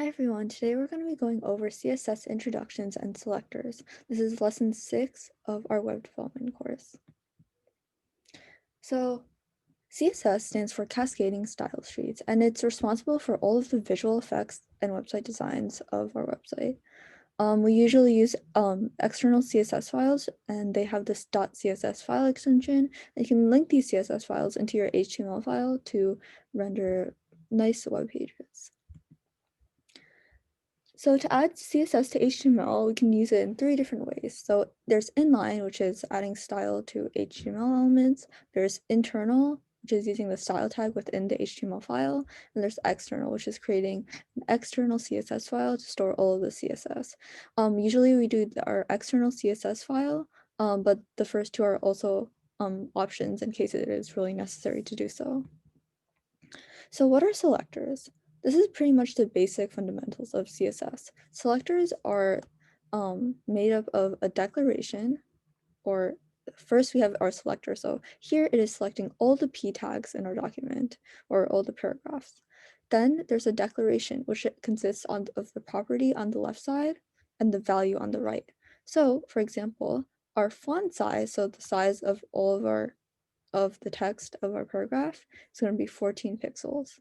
Hi everyone, today we're going to be going over CSS introductions and selectors. This is lesson 6 of our web development course. So CSS stands for Cascading Style Sheets, and it's responsible for all of the visual effects and website designs of our website. We usually use external CSS files, and they have this .css file extension. And you can link these CSS files into your HTML file to render nice web pages. So to add CSS to HTML, we can use it in 3 different ways. So there's inline, which is adding style to HTML elements. There's internal, which is using the style tag within the HTML file. And there's external, which is creating an external CSS file to store all of the CSS. Usually we do our external CSS file, but the first 2 are also options in case it is really necessary to do so. So what are selectors? This is pretty much the basic fundamentals of CSS. Selectors are made up of a declaration, or first we have our selector. So here it is selecting all the p tags in our document or all the paragraphs. Then there's a declaration, which consists of the property on the left side and the value on the right. So for example, our font size, so the size of all of the text of our paragraph is going to be 14 pixels.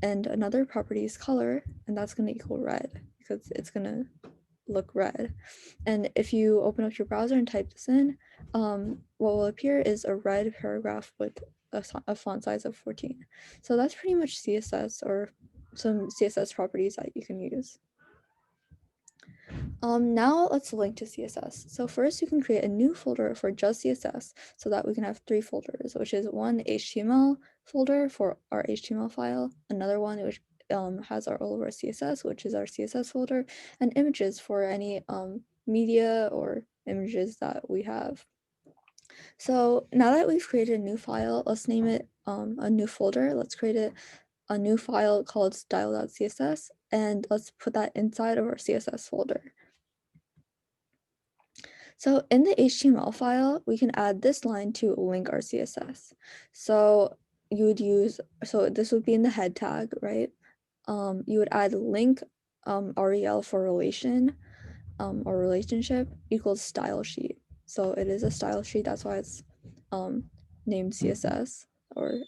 And another property is color, and that's going to equal red because it's going to look red. And if you open up your browser and type this in, what will appear is a red paragraph with a font size of 14. So that's pretty much CSS, or some CSS properties that you can use. Now let's link to CSS. So first you can create a new folder for just CSS so that we can have 3 folders, which is one HTML folder for our HTML file, another one which has all of our CSS, which is our CSS folder, and images for any media or images that we have. So now that we've created a new file, let's name it a new folder. Let's create a new file called style.css, and let's put that inside of our CSS folder. So in the HTML file, we can add this line to link our CSS. So you would use, so this would be in the head tag, right? You would add link rel for relation or relationship equals style sheet. So it is a style sheet, that's why it's named CSS or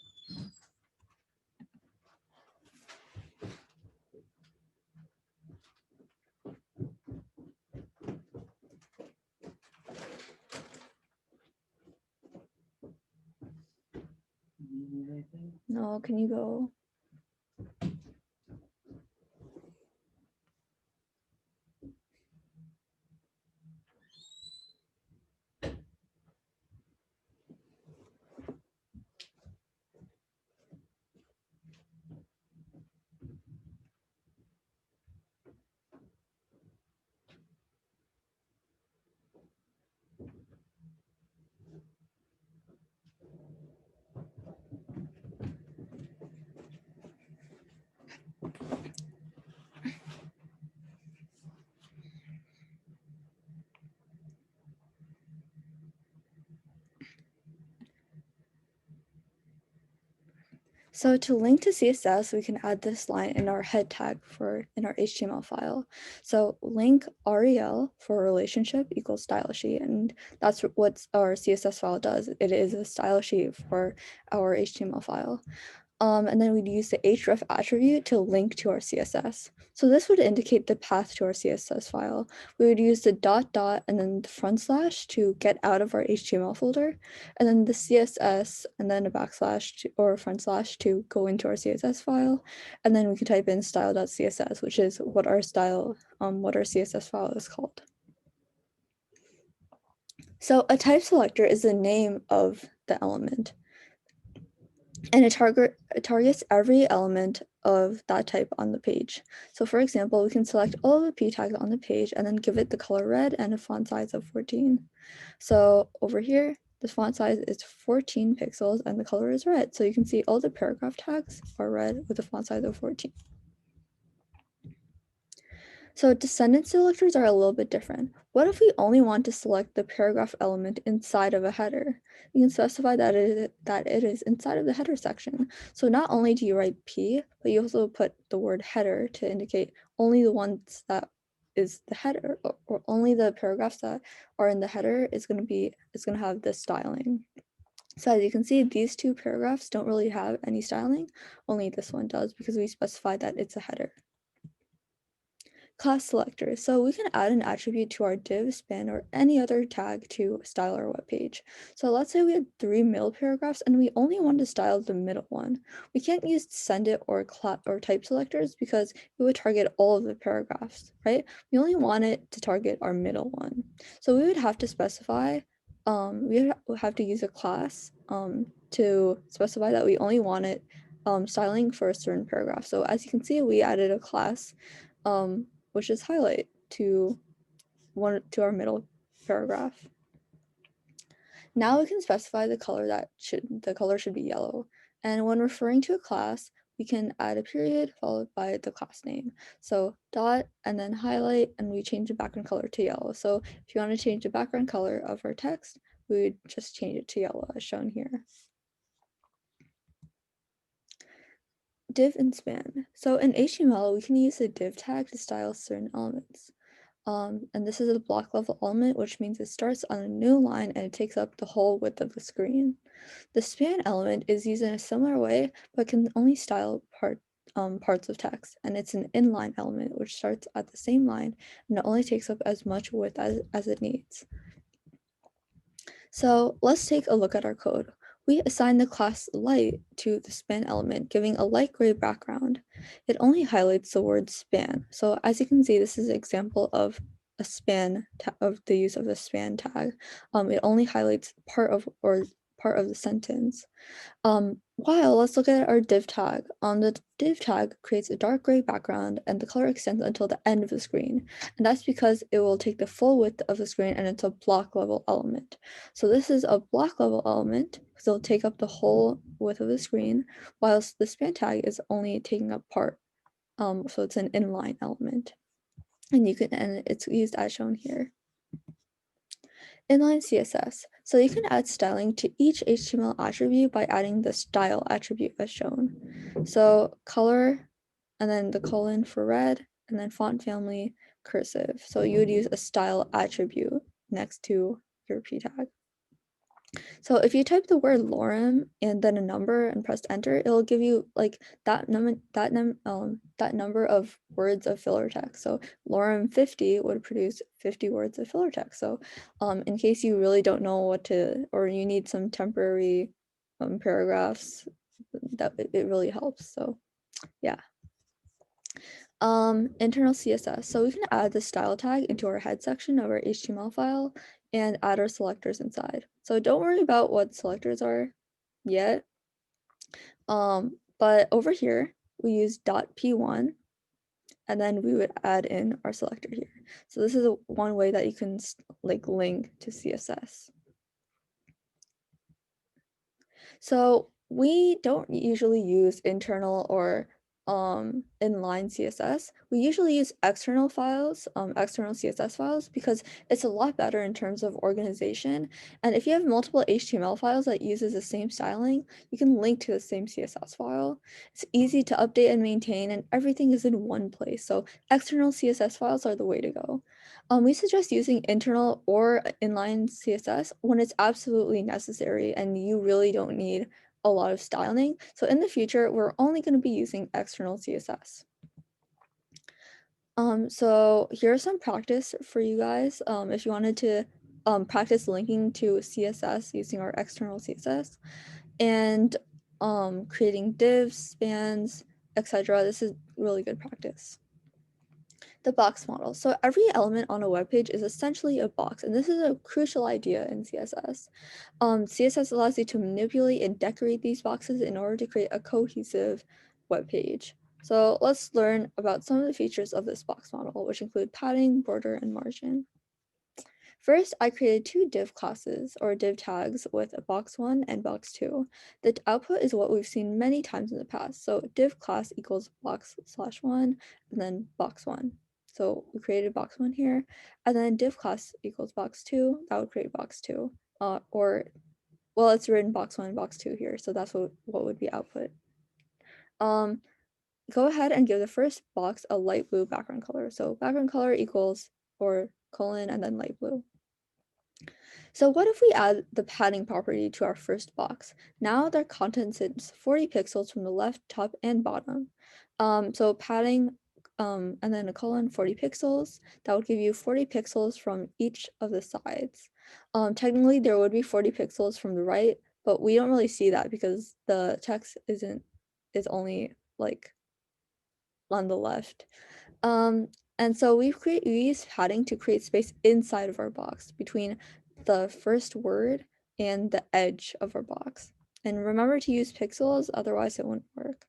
no, can you go? So to link to CSS, we can add this line in our head tag in our HTML file. So link rel for relationship equals style sheet, and that's what our CSS file does. It is a style sheet for our HTML file. And then we'd use the href attribute to link to our CSS. So this would indicate the path to our CSS file. We would use the dot and then the front slash to get out of our HTML folder, and then the CSS and then a backslash or a front slash to go into our CSS file. And then we can type in style.css, which is what our CSS file is called. So a type selector is the name of the element, and it targets every element of that type on the page. So for example, we can select all of the p tags on the page and then give it the color red and a font size of 14. So over here, the font size is 14 pixels and the color is red. So you can see all the paragraph tags are red with a font size of 14. So descendant selectors are a little bit different. What if we only want to select the paragraph element inside of a header? You can specify that it is inside of the header section. So not only do you write P, but you also put the word header to indicate only the ones that is the header, or only the paragraphs that are in the header is going to have this styling. So as you can see, these two paragraphs don't really have any styling, only this one does because we specified that it's a header. Class selectors. So we can add an attribute to our div, span, or any other tag to style our web page. So let's say we had 3 middle paragraphs and we only want to style the middle one. We can't use send it or type selectors because it would target all of the paragraphs, right? We only want it to target our middle one. So we would have to specify, we would have to use a class to specify that we only want it styling for a certain paragraph. So as you can see, we added a class which is highlight to our middle paragraph. Now we can specify the color should be yellow. And when referring to a class, we can add a period followed by the class name. So dot and then highlight, and we change the background color to yellow. So if you want to change the background color of our text, we would just change it to yellow as shown here. Div and span. So in HTML, we can use a div tag to style certain elements. And this is a block level element, which means it starts on a new line and it takes up the whole width of the screen. The span element is used in a similar way, but can only style parts of text, and it's an inline element, which starts at the same line and it only takes up as much width as it needs. So let's take a look at our code. We assign the class light to the span element, giving a light gray background. It only highlights the word span. So as you can see, this is an example of a span of the use of the span tag. It only highlights part of the sentence. While let's look at our div tag. The div tag creates a dark gray background and the color extends until the end of the screen. And that's because it will take the full width of the screen and it's a block level element. So this is a block level element because it'll take up the whole width of the screen, whilst the span tag is only taking up part. So it's an inline element. And it's used as shown here. Inline CSS. So you can add styling to each HTML attribute by adding the style attribute as shown. So color, and then the colon for red, and then font family, cursive. So you would use a style attribute next to your p tag. So if you type the word lorem and then a number and press enter, it'll give you like that number of words of filler text. So lorem 50 would produce 50 words of filler text. So in case you really don't know what to, or you need some temporary paragraphs, that it really helps. So yeah. Internal CSS. So we can add the style tag into our head section of our HTML file and add our selectors inside. So don't worry about what selectors are yet. But over here, we use .p1 and then we would add in our selector here. So this is one way that you can like link to CSS. So we don't usually use internal or inline CSS. We usually use external CSS files, because it's a lot better in terms of organization. And if you have multiple HTML files that uses the same styling, you can link to the same CSS file. It's easy to update and maintain, and everything is in one place. So external CSS files are the way to go. We suggest using internal or inline CSS when it's absolutely necessary and you really don't need a lot of styling. So in the future, we're only going to be using external CSS. So here's some practice for you guys. If you wanted to practice linking to CSS using our external CSS and creating divs, spans, etc. This is really good practice. The box model. So every element on a web page is essentially a box, and this is a crucial idea in CSS. CSS allows you to manipulate and decorate these boxes in order to create a cohesive web page. So let's learn about some of the features of this box model, which include padding, border, and margin. First, I created two div classes or div tags with box1 and box2. The output is what we've seen many times in the past. So div class equals box/1 and then box1. So we created box 1 here, and then div class equals box 2, that would create box 2. Or, well, it's written box 1, box 2 here, so that's what would be output. Go ahead and give the first box a light blue background color. So background color equals, or colon, and then light blue. So what if we add the padding property to our first box? Now their content sits 40 pixels from the left, top, and bottom. So padding, and then a colon, 40 pixels, that would give you 40 pixels from each of the sides. Technically, there would be 40 pixels from the right, but we don't really see that because the text is only like on the left. And so we use padding to create space inside of our box between the first word and the edge of our box. And remember to use pixels, otherwise it won't work.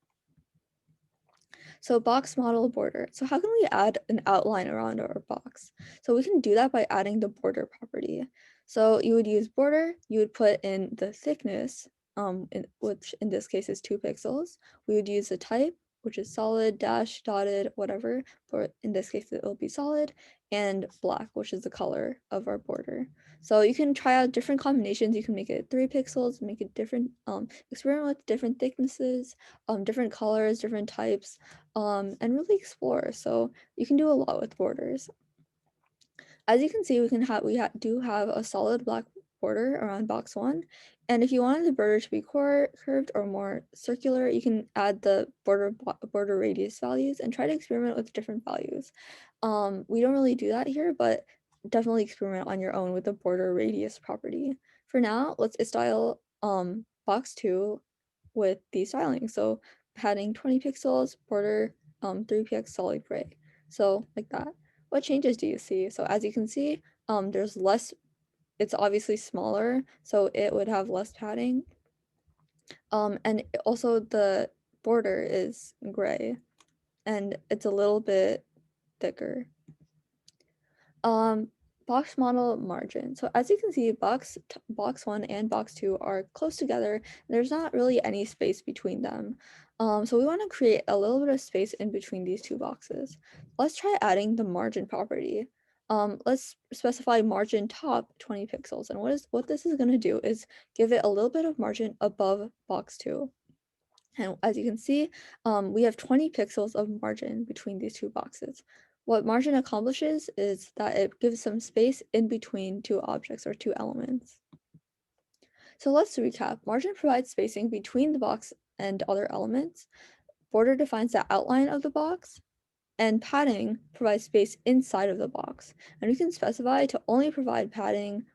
So box model border. So how can we add an outline around our box? So we can do that by adding the border property. So you would use border, you would put in the thickness, which in this case is 2 pixels. We would use the type, which is solid, dash, dotted, whatever, but in this case it will be solid, and black, which is the color of our border. So you can try out different combinations. You can make it 3 pixels, make it different, experiment with different thicknesses, different colors, different types, and really explore. So you can do a lot with borders. As you can see, we do have a solid black border around box 1, and if you wanted the border to be curved or more circular, you can add the border radius values and try to experiment with different values. We don't really do that here, but definitely experiment on your own with the border radius property. For now, let's style box 2 with the styling. So padding 20 pixels, border 3px solid gray. So like that. What changes do you see? So as you can see, there's less, it's obviously smaller, so it would have less padding. And also the border is gray and it's a little bit thicker. Box model margin. So as you can see, box 1 and box 2 are close together, and there's not really any space between them. So we want to create a little bit of space in between these two boxes. Let's try adding the margin property. Let's specify margin top 20 pixels, and what this is going to do is give it a little bit of margin above box 2. And as you can see, we have 20 pixels of margin between these two boxes. What margin accomplishes is that it gives some space in between two objects or two elements. So let's recap. Margin provides spacing between the box and other elements. Border defines the outline of the box. And padding provides space inside of the box. And we can specify to only provide padding,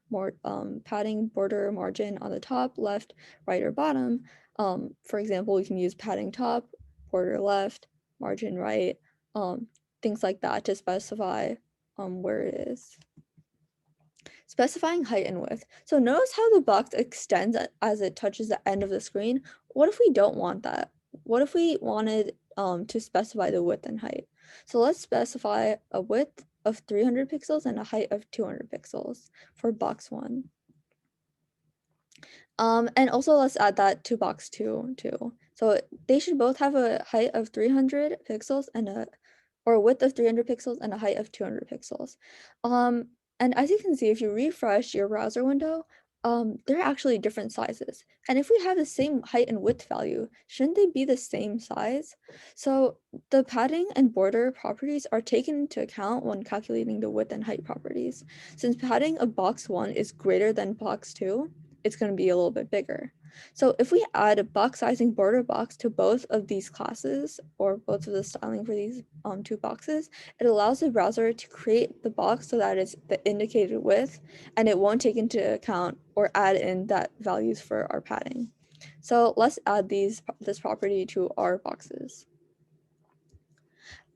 padding border margin on the top, left, right, or bottom. For example, we can use padding top, border left, margin right, things like that to specify where it is. Specifying height and width. So notice how the box extends as it touches the end of the screen. What if we don't want that? What if we wanted to specify the width and height? So let's specify a width of 300 pixels and a height of 200 pixels for box 1. And also let's add that to box 2 too. So they should both have a height of 300 pixels and a width of 300 pixels and a height of 200 pixels. And as you can see, if you refresh your browser window, they're actually different sizes. And if we have the same height and width value, shouldn't they be the same size? So the padding and border properties are taken into account when calculating the width and height properties. Since padding of box 1 is greater than box 2, it's going to be a little bit bigger. So if we add a box sizing border box to both of these classes, or both of the styling for these two boxes, it allows the browser to create the box so that it's the indicated width, and it won't take into account or add in that values for our padding. So let's add this property to our boxes.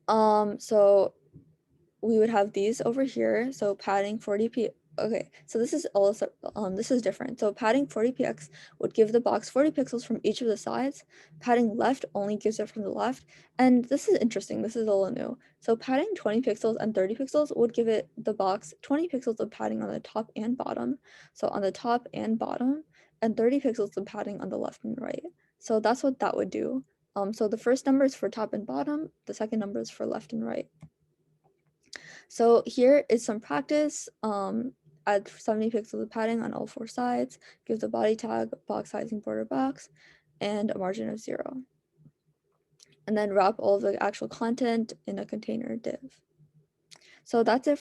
So we would have these over here. So padding 40p. Okay, so this is also this is different. So padding 40px would give the box 40 pixels from each of the sides. Padding left only gives it from the left. And this is interesting. This is a little new. So padding 20 pixels and 30 pixels would give it the box 20 pixels of padding on the top and bottom. So on the top and bottom, and 30 pixels of padding on the left and right. So that's what that would do. So the first number is for top and bottom. The second number is for left and right. So here is some practice. Add 70 pixels of padding on all 4 sides, give the body tag, box sizing border box, and a margin of 0. And then wrap all of the actual content in a container div. So that's it